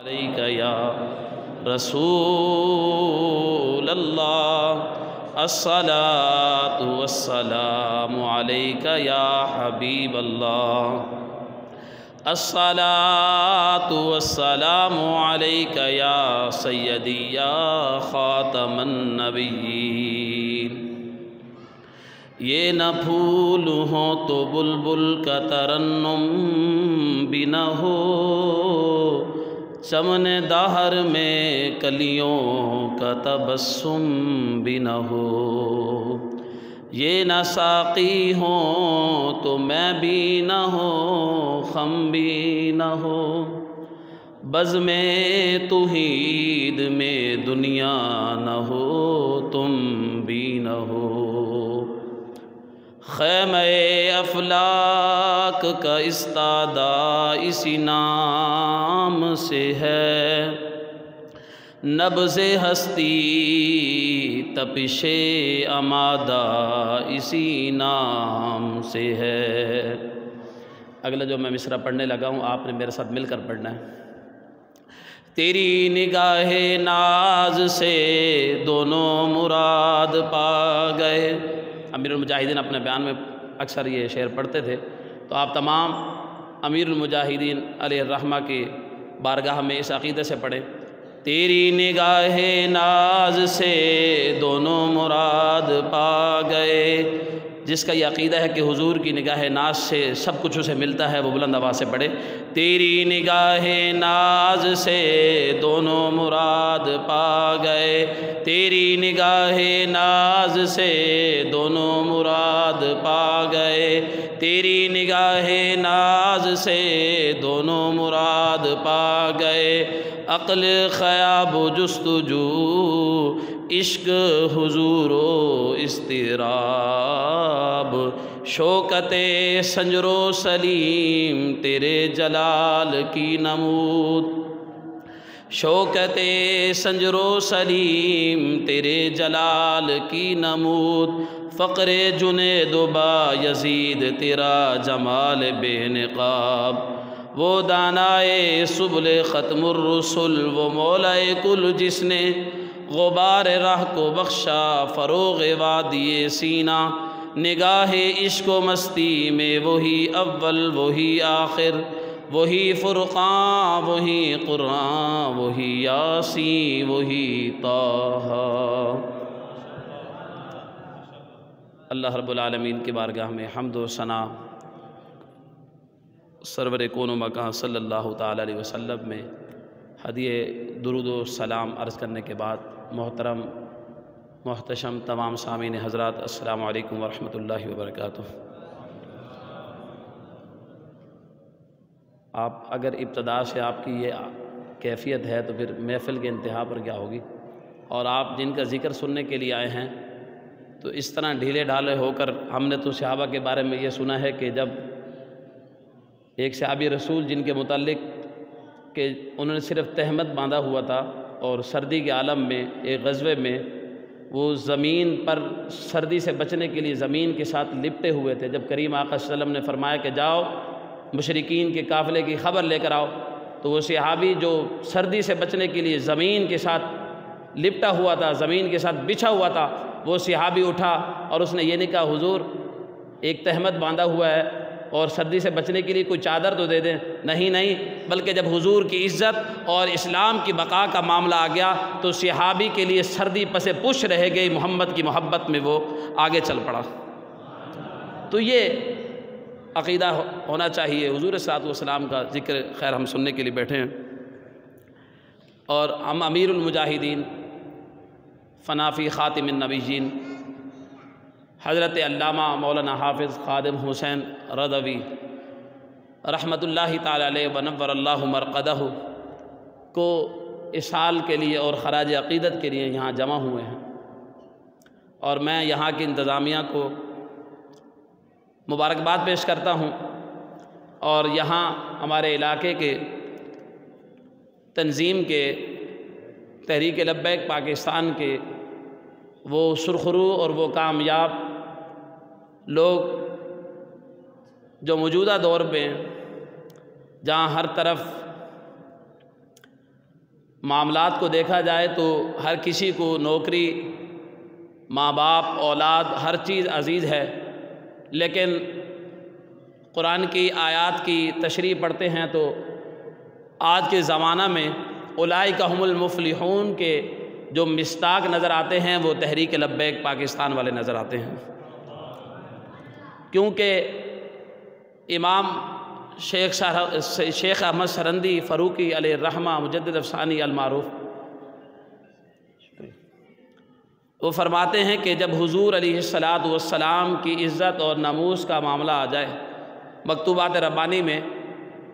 علیک یا رسول اللہ الصلاۃ والسلام علیک یا حبیب اللہ الصلاۃ والسلام علیک یا سیدی یا خاتم النبیین۔ یہ نہ پھول ہو تو بلبل کا ترنم بھی نہ ہو، چمن دہر میں کلیوں کا تبسم بھی نہ ہو۔ یہ نہ ساقی ہوں تو میں بھی نہ ہوں، خم بھی نہ ہو، بزم توحید میں دنیا نہ ہو، تم بھی نہ ہو۔ خیمہ افلاک کا استادہ اسی نام سے ہے، نبض ہستی تپش امادہ اسی نام سے ہے۔ اگلا جو میں مصرع پڑھنے لگا ہوں آپ نے میرے ساتھ مل کر پڑھنا ہے۔ تیری نگاہ ناز سے دونوں مراد پا گئے۔ امیر المجاہدین اپنے بیان میں اکثر یہ شعر پڑھتے تھے، تو آپ تمام امیر المجاہدین علیہ الرحمہ کی بارگاہ میں اس عقیدے سے پڑھیں۔ تیری نگاہ ناز سے دونوں مراد پا گئے۔ جس کا یہ عقیدہ ہے کہ حضور کی نگاہ ناز سے سب کچھ اسے ملتا ہے، وہ بلند آواز سے پڑھے۔ تیری نگاہ ناز سے دونوں مراد پا گئے، تیری نگاہ ناز سے دونوں مراد پا گئے، تیری نگاہ ناز سے دونوں مراد پا گئے۔ عقل خیاب و جستجو، عشق حضور و اضطراب، شوکت سنجر و سلیم تیرے جلال کی نمود، شوکت سنجر و سلیم تیرے جلال کی نمود، فقر جنید و بایزید تیرا جمال بے نقاب، وہ دانائے سبل ختم الرسل، وہ مولائے کل جس نے غبار راہ کو بخشا فروغ وادی سینہ، نگاہ عشق و مستی میں وہی اول وہی آخر، وہی فرقان وہی قرآن وہی یاسین وہی طٰہٰ۔ اللہ رب العالمین کی بارگاہ میں حمد و ثنا سرور کون و مکان صلی اللہ تعالیٰ علیہ وسلم میں ہدیہ درود و سلام عرض کرنے کے بعد محترم محتشم تمام سامعین حضرات، السلام علیکم ورحمۃ اللہ وبرکاتہ۔ آپ اگر ابتدا سے آپ کی یہ کیفیت ہے تو پھر محفل کے انتہا پر کیا ہوگی؟ اور آپ جن کا ذکر سننے کے لیے آئے ہیں تو اس طرح ڈھیلے ڈھالے ہو کر، ہم نے تو صحابہ کے بارے میں یہ سنا ہے کہ جب ایک صحابی رسول جن کے متعلق کہ انہوں نے صرف تہمت باندھا ہوا تھا اور سردی کے عالم میں ایک غزوے میں وہ زمین پر سردی سے بچنے کے لیے زمین کے ساتھ لپٹے ہوئے تھے، جب کریم آقا صلی اللہ علیہ وسلم نے فرمایا کہ جاؤ مشرکین کے قافلے کی خبر لے کر آؤ، تو وہ صحابی جو سردی سے بچنے کے لیے زمین کے ساتھ لپٹا ہوا تھا، زمین کے ساتھ بچھا ہوا تھا، وہ صحابی اٹھا اور اس نے یہ نہیں کہا حضور ایک تہمت باندھا ہوا ہے اور سردی سے بچنے کے لیے کوئی چادر تو دے دیں، نہیں، بلکہ جب حضور کی عزت اور اسلام کی بقا کا معاملہ آ گیا تو صحابی کے لیے سردی پس پش رہ گئی، محمد کی محبت میں وہ آگے چل پڑا۔ تو یہ عقیدہ ہونا چاہیے۔ حضور صلی اللہ علیہ وسلم کا ذکر خیر ہم سننے کے لیے بیٹھے ہیں، اور ہم امیر المجاہدین فنافی خاتم النبیین حضرت علامہ مولانا حافظ خادم حسین رضوی رحمۃ اللہ تعالی علیہ ونور اللہ مرقدہ کو اسال کے لیے اور خراج عقیدت کے لیے یہاں جمع ہوئے ہیں، اور میں یہاں کی انتظامیہ کو مبارکباد پیش کرتا ہوں، اور یہاں ہمارے علاقے کے تنظیم کے تحریک لبیک پاکستان کے وہ سرخرو اور وہ کامیاب لوگ جو موجودہ دور میں جہاں ہر طرف معاملات کو دیکھا جائے تو ہر کسی کو نوکری، ماں باپ، اولاد، ہر چیز عزیز ہے، لیکن قرآن کی آیات کی تشریح پڑھتے ہیں تو آج کے زمانہ میں اولئک هم المفلحون کے جو مصداق نظر آتے ہیں وہ تحریک لبیک پاکستان والے نظر آتے ہیں، کیونکہ امام شیخ احمد سرندی فاروقی علیہ الرحمہ مجدد افسانی المعروف، وہ فرماتے ہیں کہ جب حضور علیہ السلام کی عزت اور ناموس کا معاملہ آ جائے، مکتوبات ربانی میں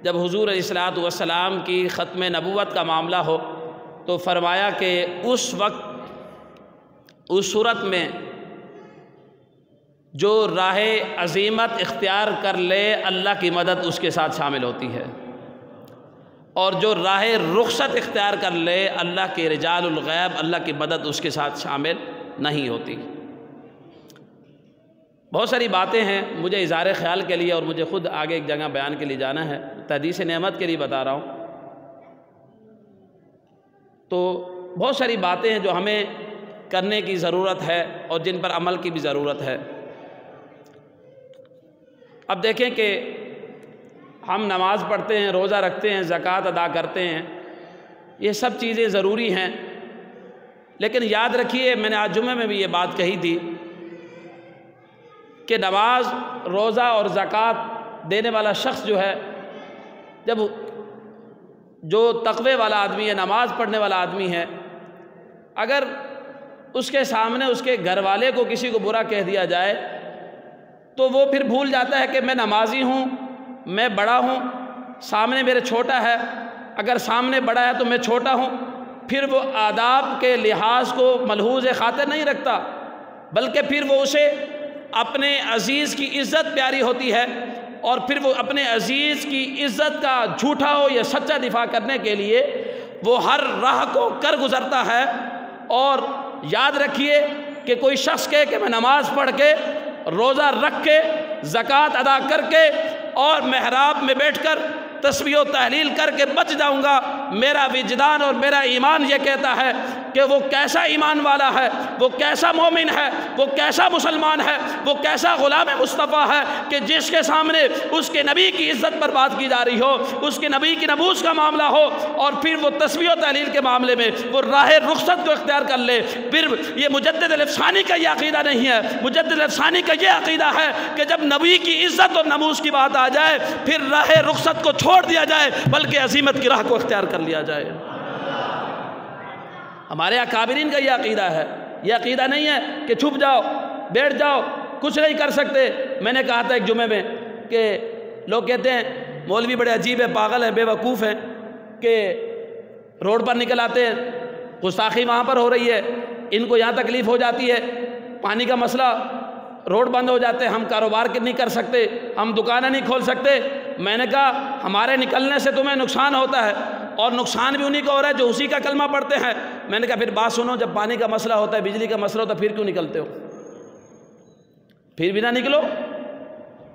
جب حضور علیہ السلام کی ختم نبوت کا معاملہ ہو تو فرمایا کہ اس وقت اس صورت میں جو راہ عظیمت اختیار کر لے اللہ کی مدد اس کے ساتھ شامل ہوتی ہے، اور جو راہ رخصت اختیار کر لے اللہ کے رجال الغیب اللہ کی مدد اس کے ساتھ شامل نہیں ہوتی۔ بہت ساری باتیں ہیں، مجھے اظہار خیال کے لیے اور مجھے خود آگے ایک جگہ بیان کے لیے جانا ہے، تحدیث نعمت کے لیے بتا رہا ہوں، تو بہت ساری باتیں ہیں جو ہمیں کرنے کی ضرورت ہے اور جن پر عمل کی بھی ضرورت ہے۔ اب دیکھیں کہ ہم نماز پڑھتے ہیں، روزہ رکھتے ہیں، زکوٰۃ ادا کرتے ہیں، یہ سب چیزیں ضروری ہیں، لیکن یاد رکھیے، میں نے آج جمعہ میں بھی یہ بات کہی تھی کہ نماز، روزہ اور زکوٰۃ دینے والا شخص جو ہے، جب جو تقوی والا آدمی ہے، نماز پڑھنے والا آدمی ہے، اگر اس کے سامنے اس کے گھر والے کو کسی کو برا کہہ دیا جائے تو وہ پھر بھول جاتا ہے کہ میں نمازی ہوں، میں بڑا ہوں، سامنے میرے چھوٹا ہے، اگر سامنے بڑا ہے تو میں چھوٹا ہوں، پھر وہ آداب کے لحاظ کو ملحوظ خاطر نہیں رکھتا، بلکہ پھر وہ اسے اپنے عزیز کی عزت پیاری ہوتی ہے، اور پھر وہ اپنے عزیز کی عزت کا جھوٹا ہو یا سچا دفاع کرنے کے لیے وہ ہر راہ کو کر گزرتا ہے۔ اور یاد رکھیے کہ کوئی شخص کہے کہ میں نماز پڑھ کے، روزہ رکھ کے، زکوٰۃ ادا کر کے اور محراب میں بیٹھ کر تسبیح و تحلیل کر کے بچ جاؤں گا، میرا وجدان اور میرا ایمان یہ کہتا ہے کہ وہ کیسا ایمان والا ہے، وہ کیسا مومن ہے، وہ کیسا مسلمان ہے، وہ کیسا غلام مصطفیٰ ہے کہ جس کے سامنے اس کے نبی کی عزت پر بات کی جا رہی ہو، اس کے نبی کی نبوس کا معاملہ ہو، اور پھر وہ تسبیح و تحلیل کے معاملے میں وہ راہ رخصت کو اختیار کر لے۔ پھر یہ مجدد الافسانی کا یہ عقیدہ نہیں ہے، مجدد الافسانی کا یہ عقیدہ ہے کہ جب نبی کی عزت اور ناموس کی بات آ جائے پھر راہ رخصت کو چھوڑ دیا جائے، بلکہ عظیمت کی راہ کو اختیار کر لیا جائے۔ ہمارے اکابرین کا یہ عقیدہ ہے، یہ عقیدہ نہیں ہے کہ چھپ جاؤ، بیٹھ جاؤ، کچھ نہیں کر سکتے۔ میں نے کہا تھا ایک جمعے میں کہ لوگ کہتے ہیں مولوی بڑے عجیب ہے، پاگل ہے، بے وقوف ہیں، کہ روڈ پر نکل آتے ہیں، گستاخی وہاں پر ہو رہی ہے، ان کو یہاں تکلیف ہو جاتی ہے، پانی کا مسئلہ، روڈ بند ہو جاتے ہیں، ہم کاروبار نہیں کر سکتے، ہم دکانیں نہیں کھول سکتے۔ میں نے کہا ہمارے نکلنے سے تمہیں نقصان ہوتا ہے، اور نقصان بھی انہی کا ہو رہا ہے جو اسی کا کلمہ پڑھتے ہیں۔ میں نے کہا پھر بات سنو، جب پانی کا مسئلہ ہوتا ہے، بجلی کا مسئلہ ہوتا ہے، پھر کیوں نکلتے ہو؟ پھر بھی نہ نکلو،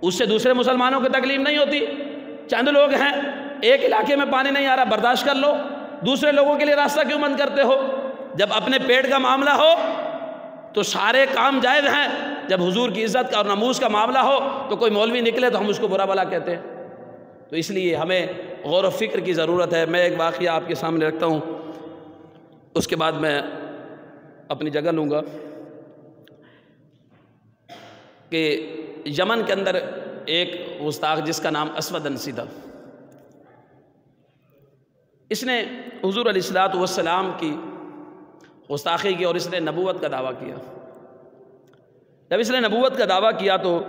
اس سے دوسرے مسلمانوں کو تکلیف نہیں ہوتی۔ چند لوگ ہیں، ایک علاقے میں پانی نہیں آ رہا، برداشت کر لو، دوسرے لوگوں کے لیے راستہ کیوں بند کرتے ہو؟ جب اپنے پیٹ کا معاملہ ہو تو سارے کام جائز ہیں، جب حضور کی عزت کا اور ناموس کا معاملہ ہو تو کوئی مولوی نکلے تو ہم اس کو برا بھلا کہتے ہیں۔ تو اس لیے ہمیں غور و فکر کی ضرورت ہے۔ میں ایک واقعہ آپ کے سامنے رکھتا ہوں، اس کے بعد میں اپنی جگہ لوں گا، کہ یمن کے اندر ایک گستاخ جس کا نام اسود انسی تھا، اس نے حضور علیہ السلام کی گستاخی کی اور اس نے نبوت کا دعویٰ کیا۔ جب اس نے نبوت کا دعویٰ کیا تو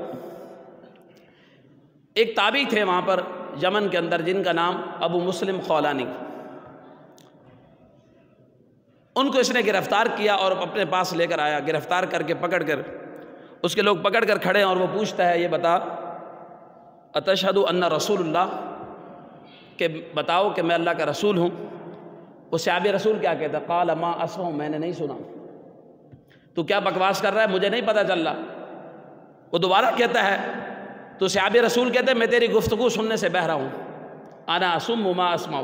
ایک تابعی تھے وہاں پر یمن کے اندر جن کا نام ابو مسلم خولانی، ان کو اس نے گرفتار کیا اور اپنے پاس لے کر آیا، گرفتار کر کے پکڑ کر اس کے لوگ پکڑ کر کھڑے ہیں، اور وہ پوچھتا ہے یہ بتا اتشہد ان رسول اللہ، کہ بتاؤ کہ میں اللہ کا رسول ہوں۔ وہ صحابی رسول کیا کہتا؟ قال ما اسمع، میں نے نہیں سنا، تو کیا بکواس کر رہا ہے، مجھے نہیں پتہ چل رہا۔ وہ دوبارہ کہتا ہے تو صحابی رسول کہتے ہیں میں تیری گفتگو سننے سے بہرا ہوں، انا اسم ما اسمع،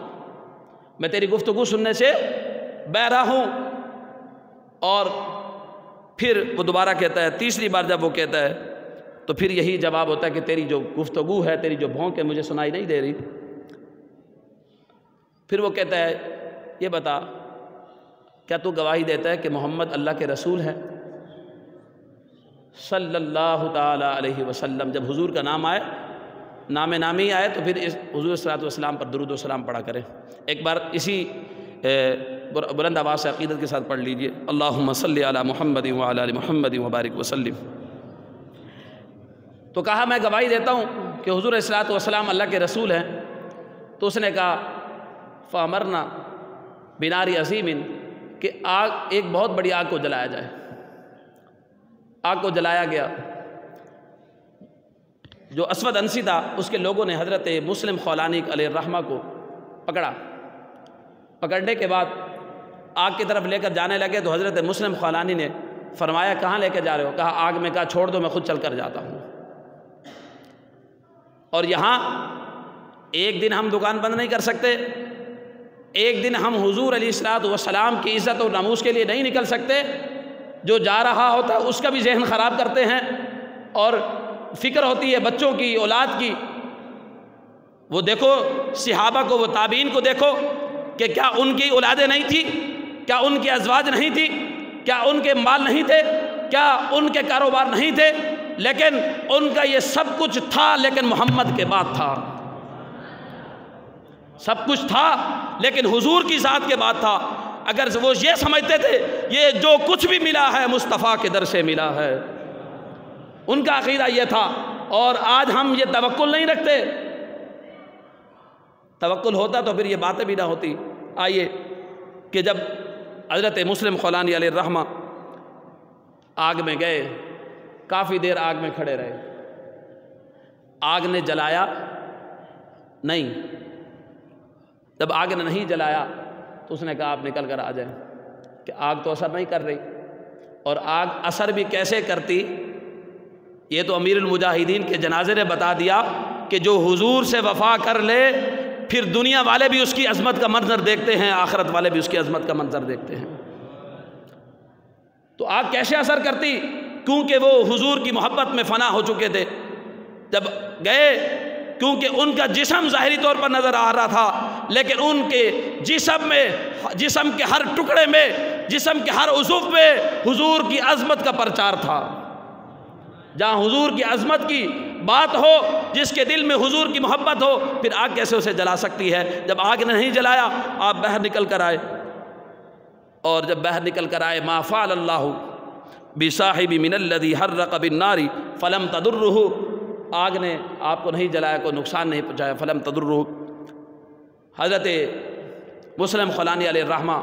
میں تیری گفتگو سننے سے بہرا ہوں۔ اور پھر وہ دوبارہ کہتا ہے، تیسری بار جب وہ کہتا ہے تو پھر یہی جواب ہوتا ہے کہ تیری جو گفتگو ہے، تیری جو بھونک ہے مجھے سنائی نہیں دے رہی۔ پھر وہ کہتا ہے یہ بتا کیا تو گواہی دیتا ہے کہ محمد اللہ کے رسول ہے صلی اللہ تعالی علیہ وسلم؟ جب حضور کا نام آئے، نام نامی آئے تو پھر اس حضور صلی اللہ علیہ وسلم پر درود و سلام پڑھا کریں۔ ایک بار اسی بلند آواز سے عقیدت کے ساتھ پڑھ لیجئے، اللہم صلی علی محمد وعلی آل محمد وبارک وسلم۔ تو کہا میں گواہی دیتا ہوں کہ حضور صلی اللہ علیہ وسلم اللہ کے رسول ہیں۔ تو اس نے کہا فَأَمَرْنَا بِنَارِ عَظِيمٍ، کہ آگ، ایک بہت بڑی آگ کو جلایا جائے۔ آگ کو جلایا گیا۔ جو اسود انسی تھا اس کے لوگوں نے حضرت مسلم خولانی علیہ الرحمہ کو پکڑا۔ پکڑنے کے بعد آگ کی طرف لے کر جانے لگے تو حضرت مسلم خولانی نے فرمایا کہاں لے کے جا رہے ہو؟ کہا آگ میں۔ کہا چھوڑ دو، میں خود چل کر جاتا ہوں۔ اور یہاں ایک دن ہم دکان بند نہیں کر سکتے، ایک دن ہم حضور علیہ الصلوۃ والسلام کی عزت و ناموس کے لیے نہیں نکل سکتے۔ جو جا رہا ہوتا ہے اس کا بھی ذہن خراب کرتے ہیں، اور فکر ہوتی ہے بچوں کی، اولاد کی۔ وہ دیکھو صحابہ کو، وہ تابعین کو دیکھو کہ کیا ان کی اولادیں نہیں تھی؟ کیا ان کی ازواج نہیں تھی؟ کیا ان کے مال نہیں تھے؟ کیا ان کے کاروبار نہیں تھے؟ لیکن ان کا یہ سب کچھ تھا، لیکن محمد کے بعد تھا۔ سب کچھ تھا لیکن حضور کی ذات کے بعد تھا۔ اگر وہ یہ سمجھتے تھے یہ جو کچھ بھی ملا ہے مصطفیٰ کے در سے ملا ہے، ان کا عقیدہ یہ تھا۔ اور آج ہم یہ توکل نہیں رکھتے۔ توکل ہوتا تو پھر یہ باتیں بھی نہ ہوتی۔ آئیے کہ جب حضرت مسلم خولانی علیہ الرحمہ آگ میں گئے، کافی دیر آگ میں کھڑے رہے، آگ نے جلایا نہیں۔ جب آگ نے نہیں جلایا تو اس نے کہا آپ نکل کر آ جائیں، کہ آگ تو اثر نہیں کر رہی۔ اور آگ اثر بھی کیسے کرتی، یہ تو امیر المجاہدین کے جنازے نے بتا دیا کہ جو حضور سے وفا کر لے پھر دنیا والے بھی اس کی عظمت کا منظر دیکھتے ہیں، آخرت والے بھی اس کی عظمت کا منظر دیکھتے ہیں۔ تو آگ کیسے اثر کرتی؟ کیونکہ وہ حضور کی محبت میں فنا ہو چکے تھے۔ جب گئے، کیونکہ ان کا جسم ظاہری طور پر نظر آ رہا تھا، لیکن ان کے جسم میں، جسم کے ہر ٹکڑے میں، جسم کے ہر عضو میں حضور کی عظمت کا پرچار تھا۔ جہاں حضور کی عظمت کی بات ہو، جس کے دل میں حضور کی محبت ہو، پھر آگ کیسے اسے جلا سکتی ہے؟ جب آگ نے نہیں جلایا، آپ باہر نکل کر آئے، اور جب باہر نکل کر آئے، ما فعل اللہ بصاحب من الذی حرق بالنار فلم تضرہ، آگ نے آپ کو نہیں جلایا، کوئی نقصان نہیں پہنچایا، فلم تضرہ۔ حضرت مسلم خولانی علیہ الرحمہ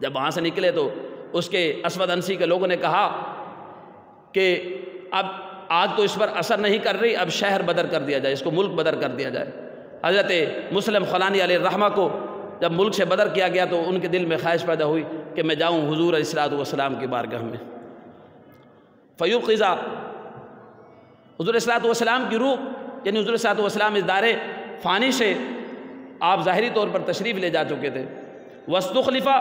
جب وہاں سے نکلے تو اس کے اسود انسی کے لوگوں نے کہا کہ اب آگ تو اس پر اثر نہیں کر رہی، اب شہر بدر کر دیا جائے، اس کو ملک بدر کر دیا جائے۔ حضرت مسلم خولانی علیہ الرحمہ کو جب ملک سے بدر کیا گیا تو ان کے دل میں خواہش پیدا ہوئی کہ میں جاؤں حضور علیہ الصلوۃ والسلام کی بارگاہ میں۔ فیوقظا، حضور علیہ الصلوۃ والسلام کی روح، یعنی حضور علیہ الصلوۃ والسلام اس دار فانی سے آپ ظاہری طور پر تشریف لے جا چکے تھے۔ واستخلفا،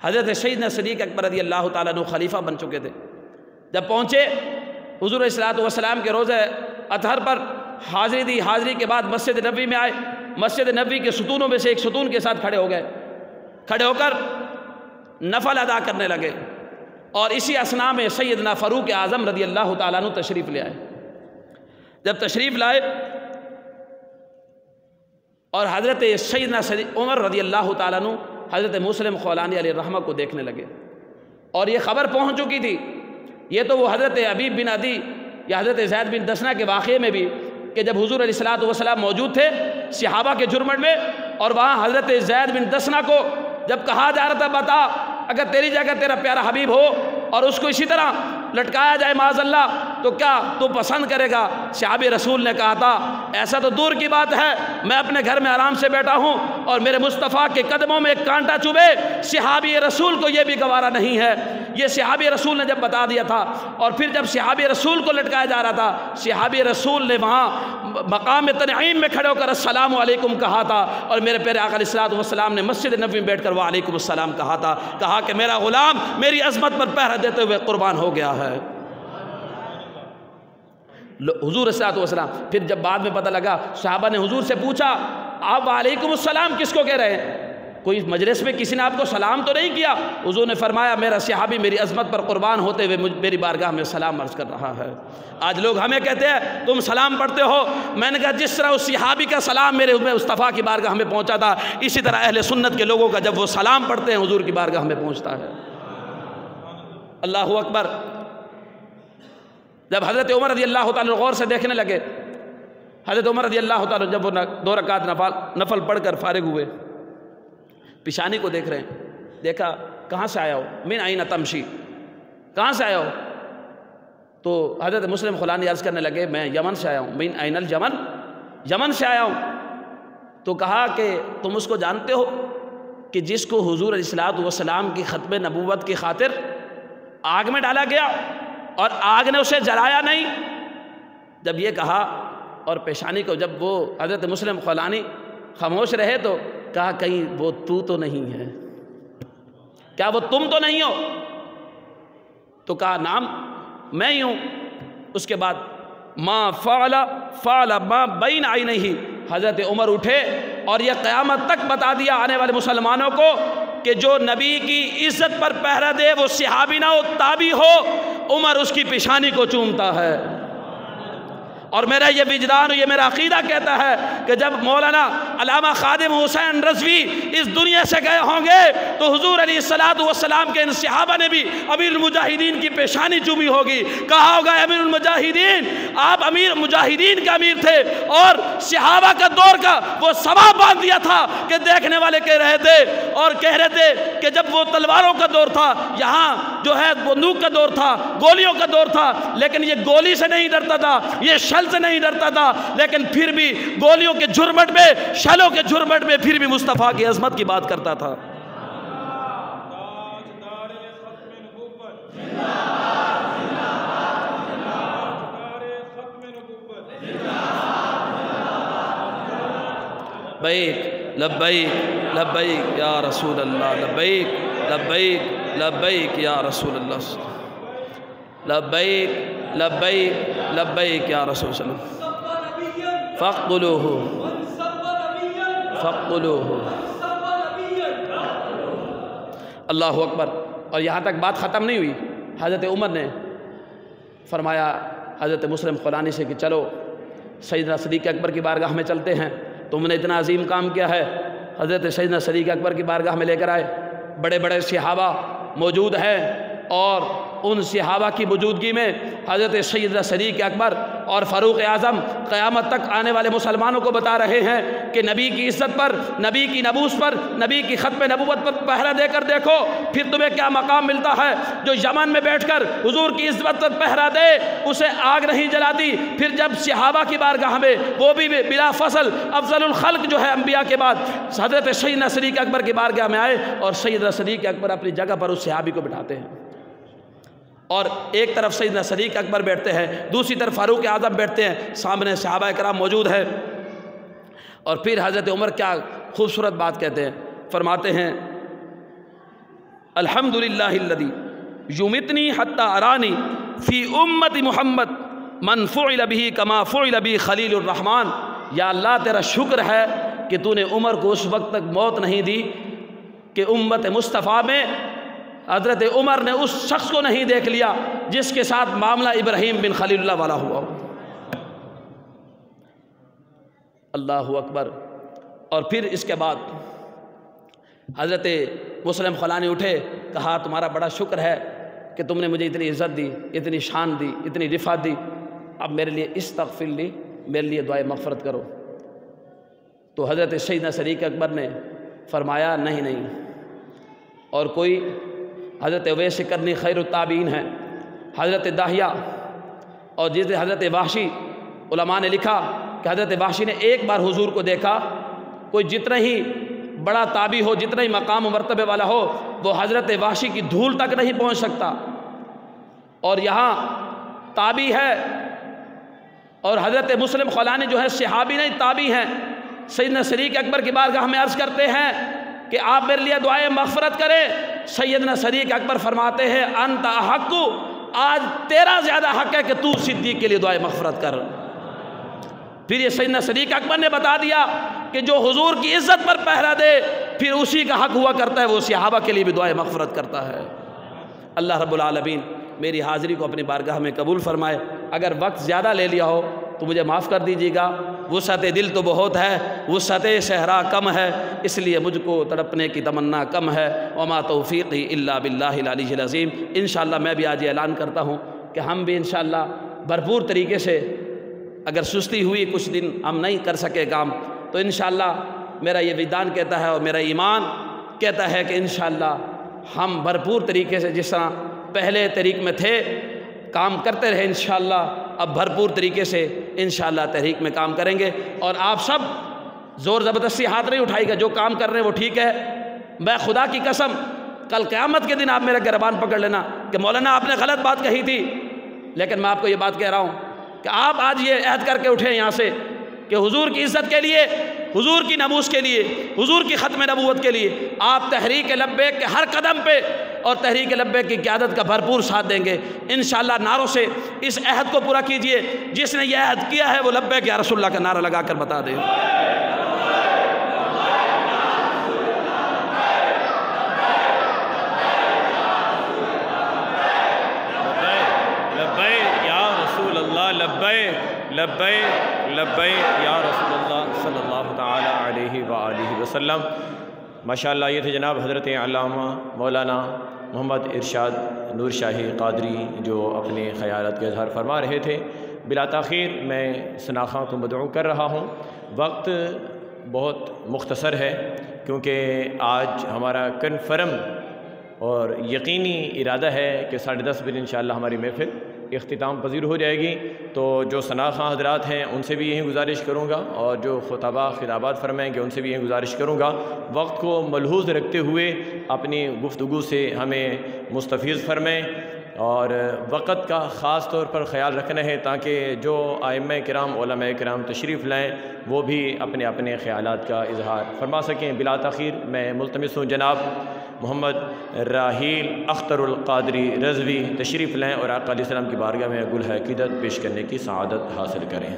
حضرت سیدنا صدیق اکبر رضی اللہ تعالیٰ عنہ خلیفہ بن چکے تھے۔ جب پہنچے حضور علیہ الصلوۃ والسلام کے روزہ اطہر پر حاضری دی، حاضری کے بعد مسجد نبوی میں آئے، مسجد نبوی کے ستونوں میں سے ایک ستون کے ساتھ کھڑے ہو گئے، کھڑے ہو کر نفل ادا کرنے لگے۔ اور اسی اثناء میں سیدنا فاروق اعظم رضی اللہ تعالیٰ عنہ تشریف لے آئے۔ جب تشریف لائے اور حضرت سیدنا عمر رضی اللہ تعالیٰ عنہ حضرت مسلم خولانی علیہ الرحمہ کو دیکھنے لگے، اور یہ خبر پہنچ چکی تھی۔ یہ تو وہ حضرت حبیب بن عدی یا حضرت زید بن دسنہ کے واقعے میں بھی، کہ جب حضور علیہ الصلوۃ والسلام موجود تھے صحابہ کے جرمن میں، اور وہاں حضرت زید بن دسنہ کو جب کہا جا رہا تھا بتا اگر تیری جگہ تیرا پیارا حبیب ہو اور اس کو اسی طرح لٹکایا جائے معاذ اللہ تو کیا تو پسند کرے گا؟ صحابی رسول نے کہا تھا ایسا تو دور کی بات ہے، میں اپنے گھر میں آرام سے بیٹھا ہوں، اور میرے مصطفیٰ کے قدموں میں ایک کانٹا چبھے، صحابی رسول کو یہ بھی گوارا نہیں ہے۔ یہ صحابی رسول نے جب بتا دیا تھا، اور پھر جب صحابی رسول کو لٹکایا جا رہا تھا، صحابی رسول نے وہاں مقام تنعیم میں کھڑے ہو کر السلام علیکم کہا تھا، اور میرے پیارے آقا علیہ الصلوۃ والسلام نے مسجد نبوی میں بیٹھ کر وعلیکم السلام کہا تھا، کہا کہ میرا غلام میری عظمت پر پہرا دیتے ہوئے قربان ہو گیا ہے۔ حضور صلی اللہ علیہ وسلم پھر جب بعد میں پتہ لگا، صحابہ نے حضور سے پوچھا آپ وعلیکم السلام کس کو کہہ رہے ہیں؟ کوئی مجلس میں کسی نے آپ کو سلام تو نہیں کیا؟ حضور نے فرمایا میرا صحابی میری عظمت پر قربان ہوتے ہوئے میری بارگاہ میں سلام عرض کر رہا ہے۔ آج لوگ ہمیں کہتے ہیں تم سلام پڑھتے ہو، میں نے کہا جس طرح اس صحابی کا سلام میرے مصطفیٰ کی بارگاہ میں پہنچا تھا، اسی طرح اہل سنت کے لوگوں کا جب وہ سلام پڑھتے ہیں حضور کی بارگاہ میں پہنچتا ہے۔ اللہ اکبر۔ جب حضرت عمر رضی اللہ تعالیٰ غور سے دیکھنے لگے، حضرت عمر رضی اللہ تعالیٰ جب وہ 2 رکعت نفل پڑھ کر فارغ ہوئے، پیشانی کو دیکھ رہے ہیں، دیکھا کہاں سے آیا ہو؟ من عین تمشی، کہاں سے آیا ہو؟ تو حضرت مسلم خولانی عرض کرنے لگے میں یمن سے آیا ہوں۔ من عین الجمن، یمن سے آیا ہوں۔ تو کہا کہ تم اس کو جانتے ہو کہ جس کو حضور علیہ الصلوۃ والسلام کی ختم نبوت کی خاطر آگ میں ڈالا گیا اور آگ نے اسے جلایا نہیں؟ جب یہ کہا اور پیشانی کو جب وہ حضرت مسلم خولانی خاموش رہے تو کہا کہیں وہ تو نہیں ہے، کیا وہ تم تو نہیں ہو؟ تو کہا نام میں ہی ہوں۔ اس کے بعد ما فعل ما بین عینیہ، حضرت عمر اٹھے اور یہ قیامت تک بتا دیا آنے والے مسلمانوں کو کہ جو نبی کی عزت پر پہرا دے وہ صحابی نہ ہو تابعی ہو، عمر اس کی پیشانی کو چومتا ہے۔ اور میرا یہ وجدان اور یہ میرا عقیدہ کہتا ہے کہ جب مولانا علامہ خادم حسین رضوی اس دنیا سے گئے ہوں گے تو حضور علیہ الصلوۃ والسلام کے ان صحابہ نے بھی امیر المجاہدین کی پیشانی چومی ہوگی، کہا ہوگا امیر المجاہدین آپ امیر مجاہدین کا امیر تھے، اور صحابہ کا دور کا وہ ثواب باندھ دیا تھا کہ دیکھنے والے کہہ رہے تھے اور کہہ رہے تھے کہ جب وہ تلواروں کا دور تھا، یہاں جو ہے بندوق کا دور تھا، گولیوں کا دور تھا، لیکن یہ گولی سے نہیں ڈرتا تھا، یہ شل سے نہیں ڈرتا تھا، لیکن پھر بھی گولیوں کے جھرمٹ میں، شلوں کے جھرمٹ میں پھر بھی مصطفیٰ کی عظمت کی بات کرتا تھا۔ لبیک لبیک لبیک یا رسول اللہ، لبیک لبیک لبیک یا رسول اللہ، لبیک لبیک لبیک یا رسول اللہ، فاقتلوہ فاقتلوہ۔ اللہ اکبر۔ اور یہاں تک بات ختم نہیں ہوئی، حضرت عمر نے فرمایا حضرت مسلم خولانی سے کہ چلو سیدنا صدیق اکبر کی بارگاہ میں چلتے ہیں، تم نے اتنا عظیم کام کیا ہے۔ حضرت سیدنا صدیق اکبر کی بارگاہ میں لے کر آئے، بڑے بڑے صحابہ موجود ہیں، اور ان صحابہ کی موجودگی میں حضرت سیدنا صدیق اکبر اور فاروق اعظم قیامت تک آنے والے مسلمانوں کو بتا رہے ہیں کہ نبی کی عزت پر، نبی کی نبوس پر، نبی کی ختم نبوت پر پہرا دے کر دیکھو پھر تمہیں کیا مقام ملتا ہے۔ جو یمن میں بیٹھ کر حضور کی عزت پر پہرا دے اسے آگ نہیں جلاتی، پھر جب صحابہ کی بارگاہ میں وہ بھی بلا فصل افضل الخلق جو ہے انبیاء کے بعد حضرت سیدنا صدیق اکبر کی بارگاہ میں آئے اور سیدنا صدیق اکبر اپنی جگہ پر اس صحابی کو بٹھاتے ہیں، اور ایک طرف سیدنا صدیق اکبر بیٹھتے ہیں، دوسری طرف فاروق اعظم بیٹھتے ہیں، سامنے صحابہ کرام موجود ہیں۔ اور پھر حضرت عمر کیا خوبصورت بات کہتے ہیں، فرماتے ہیں الحمدللہ الذی یمتنی حتی ارانی فی امت محمد من فعل بہ کما فعل بہ خلیل الرحمن۔ یا اللہ تیرا شکر ہے کہ تو نے عمر کو اس وقت تک موت نہیں دی کہ امت مصطفیٰ میں حضرت عمر نے اس شخص کو نہیں دیکھ لیا جس کے ساتھ معاملہ ابراہیم بن خلیل اللہ والا ہوا۔ اللہ اکبر۔ اور پھر اس کے بعد حضرت مسلم خولانی اٹھے، کہا تمہارا بڑا شکر ہے کہ تم نے مجھے اتنی عزت دی، اتنی شان دی، اتنی رفعت دی، اب میرے لیے استغفر لی، میرے لیے دعائے مغفرت کرو۔ تو حضرت سیدنا صدیق اکبر نے فرمایا نہیں، اور کوئی حضرت اویس قرنی خیر التابعین ہیں، حضرت داہیہ، اور جس نے حضرت وحشی، علماء نے لکھا کہ حضرت وحشی نے ایک بار حضور کو دیکھا، کوئی جتنے ہی بڑا تابعی ہو، جتنا ہی مقام و مرتبے والا ہو، وہ حضرت وحشی کی دھول تک نہیں پہنچ سکتا۔ اور یہاں تابعی ہے، اور حضرت مسلم خولانی جو ہے صحابی نہیں تابعی ہیں۔ سیدنا صدیق اکبر کی بارگاہ میں عرض کرتے ہیں کہ آپ میرے لیے دعائے مغفرت کریں۔ سیدنا صدیق اکبر فرماتے ہیں انت احق، آج تیرا زیادہ حق ہے کہ تو صدیق کے لیے دعائے مغفرت کر۔ پھر یہ سیدنا صدیق اکبر نے بتا دیا کہ جو حضور کی عزت پر پہرا دے پھر اسی کا حق ہوا کرتا ہے، وہ صحابہ کے لیے بھی دعائے مغفرت کرتا ہے۔ اللہ رب العالمین میری حاضری کو اپنی بارگاہ میں قبول فرمائے۔ اگر وقت زیادہ لے لیا ہو تو مجھے معاف کر دیجیے گا، وسعت دل تو بہت ہے، وسعت صحرا کم ہے، اس لیے مجھ کو تڑپنے کی تمنا کم ہے۔ وما توفیقی الا باللہ العلی العظیم۔ انشاءاللہ میں بھی آج اعلان کرتا ہوں کہ ہم بھی انشاءاللہ بھرپور طریقے سے، اگر سستی ہوئی کچھ دن ہم نہیں کر سکے کام، تو انشاءاللہ میرا یہ وجدان کہتا ہے اور میرا ایمان کہتا ہے کہ انشاءاللہ ہم بھرپور طریقے سے جس طرح پہلے تحریک میں تھے کام کرتے رہے، انشاءاللہ اب بھرپور طریقے سے انشاءاللہ تحریک میں کام کریں گے۔ اور آپ سب زور زبردستی ہاتھ نہیں اٹھائی گا، جو کام کر رہے ہیں وہ ٹھیک ہے۔ میں خدا کی قسم کل قیامت کے دن آپ میرا گربان پکڑ لینا کہ مولانا آپ نے غلط بات کہی تھی، لیکن میں آپ کو یہ بات کہہ رہا ہوں کہ آپ آج یہ عہد کر کے اٹھیں یہاں سے کہ حضور کی عزت کے لیے، حضور کی ناموس کے لیے، حضور کی ختم نبوت کے لیے آپ تحریک لبیک کے ہر قدم پہ اور تحریک لبیک کی قیادت کا بھرپور ساتھ دیں گے انشاءاللہ۔ نعروں سے اس عہد کو پورا کیجئے، جس نے یہ عہد کیا ہے وہ لبیک یا رسول اللہ کا نعرہ لگا کر بتا دے۔ لبیک لبیک لبیک یا رسول اللہ صلی اللہ تعالی علیہ وآلہ وسلم۔ ماشاءاللہ یہ تھے جناب حضرت علامہ مولانا محمد ارشاد نور شاہی قادری جو اپنے خیالات کا اظہار فرما رہے تھے۔ بلا تاخیر میں سناخواں کو مدعو کر رہا ہوں۔ وقت بہت مختصر ہے کیونکہ آج ہمارا کنفرم اور یقینی ارادہ ہے کہ 10:30 بجے انشاءاللہ ہماری محفل اختتام پذیر ہو جائے گی۔ تو جو ثناءخواں حضرات ہیں ان سے بھی یہی گزارش کروں گا، اور جو خطباء خطابات فرمائیں گے ان سے بھی یہی گزارش کروں گا، وقت کو ملحوظ رکھتے ہوئے اپنی گفتگو سے ہمیں مستفیض فرمائیں، اور وقت کا خاص طور پر خیال رکھنا ہے تاکہ جو ائمہ کرام علماء کرام تشریف لائیں وہ بھی اپنے اپنے خیالات کا اظہار فرما سکیں۔ بلا تاخیر میں ملتمس ہوں جناب محمد راحیل اختر القادری رضوی تشریف لائیں اور آقا علیہ السلام کی بارگاہ میں گل عقیدت پیش کرنے کی سعادت حاصل کریں۔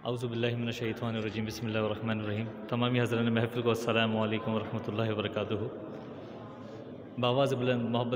اعوذ باللہ من الشیطان الرجیم، بسم اللہ الرحمن الرحیم۔ تمامی حضران محفل کو السلام علیکم ورحمۃ اللہ وبرکاتہ۔ بآواز بلند محبت